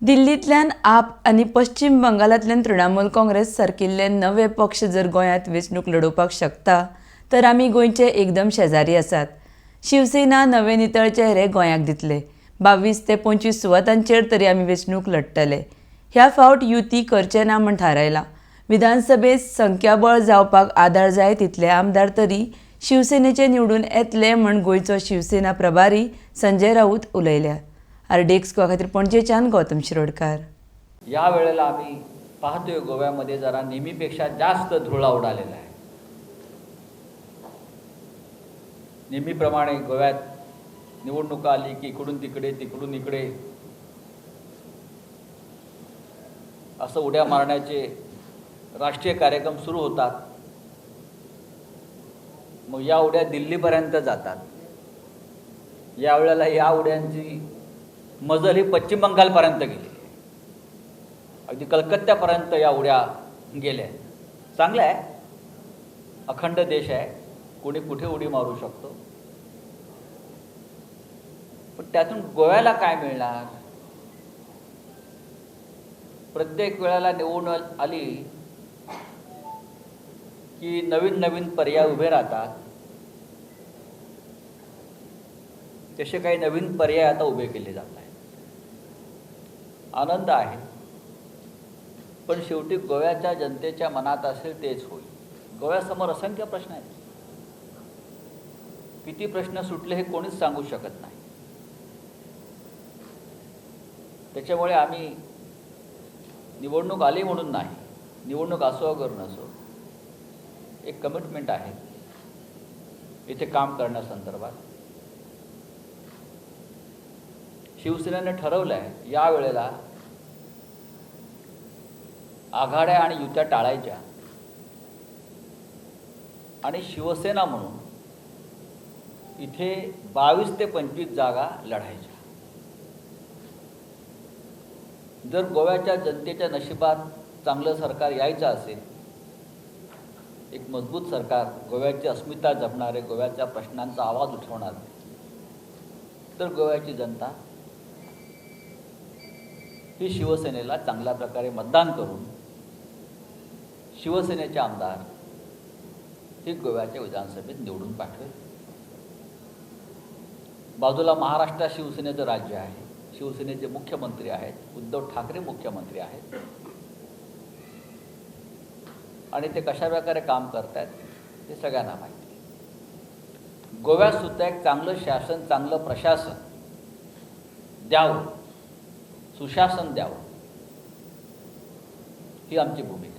दिल्लींतल्यान आप आनी पश्चिम बंगालांतल्यान तृणमूल काँग्रेस सारकिल्ले नवे पक्ष जर गोंयांत वेंचणूक लडोवपाक शकता तर आमी गोंयचे एकदम शेजारी आसात. शिवसेना नवे नितळ चेहरे गोंयाक दितले. 22 ते 25 सुवातांचेर तरी आमी वेंचणूक लडटले. ह्या फावट युती करचे ना म्हूण थारायलां. विधानसभेत संख्याबळ जावपाक आदार जाय तितले आमदार तरी शिवसेनेचे निवडून येतले म्हूण गोंयचो शिवसेना प्रभारी संजय राऊत उलयल्या. आरडीएक्स खातीर पणजेच्यान गौतम शिरोडकार. या वेळेला आम्ही पाहतोय गोव्यामध्ये जरा नेहमीपेक्षा जास्त धुळा उडालेला आहे. नेहमीप्रमाणे गोव्यात निवडणुका आली की इकडून तिकडे तिकडून इकडे असं उड्या मारण्याचे राष्ट्रीय कार्यक्रम सुरू होतात. मग या उड्या दिल्लीपर्यंत जातात. यावेळेला या उड्यांची मजल ही पश्चिम बंगालपर्यंत गेली. अगदी कलकत्त्यापर्यंत या उड्या गेल्या. चांगलं आहे, अखंड देश आहे, कोणी कुठे उडी मारू शकतो. पण त्यातून गोव्याला काय मिळणार? प्रत्येक वेळेला निवडणूक आली की नवीन नवीन पर्याय उभे राहतात. तसे काही नवीन पर्याय आता उभे केले जात आहेत. आनंद आहे, पण शेवटी गोव्याच्या जनतेच्या मनात असेल तेच होईल. गोव्यासमोर असंख्य प्रश्न आहेत. किती प्रश्न सुटले हे कोणीच सांगू शकत नाही. त्याच्यामुळे आम्ही निवडणूक आली म्हणून नाही, निवडणूक असो अगर नसो, एक कमिटमेंट आहे इथे काम करण्यासंदर्भात. शिवसेनेने ठरवलं आहे यावेळेला आघाड्या आणि युत्या टाळायच्या आणि शिवसेना म्हणून इथे 22 ते 25 जागा लढायच्या. जर गोव्याच्या जनतेच्या नशिबात चांगलं सरकार यायचं असेल, एक मजबूत सरकार, गोव्याची अस्मिता जपणारे, गोव्याच्या प्रश्नांचा आवाज उठवणारे, तर गोव्याची जनता ही शिवसेनेला चांगल्या प्रकारे मतदान करून शिवसेनेचे आमदार हे गोव्याच्या विधानसभेत निवडून पाठवेल. बाजूला महाराष्ट्रात शिवसेनेचं राज्य आहे, शिवसेनेचे मुख्यमंत्री आहेत, उद्धव ठाकरे मुख्यमंत्री आहेत आणि ते कशा प्रकारे काम करत आहेत हे सगळ्यांना माहिती. गोव्यात सुद्धा एक चांगलं शासन, चांगलं प्रशासन द्यावं, सुशासन द्यावं, ही आमची भूमिका.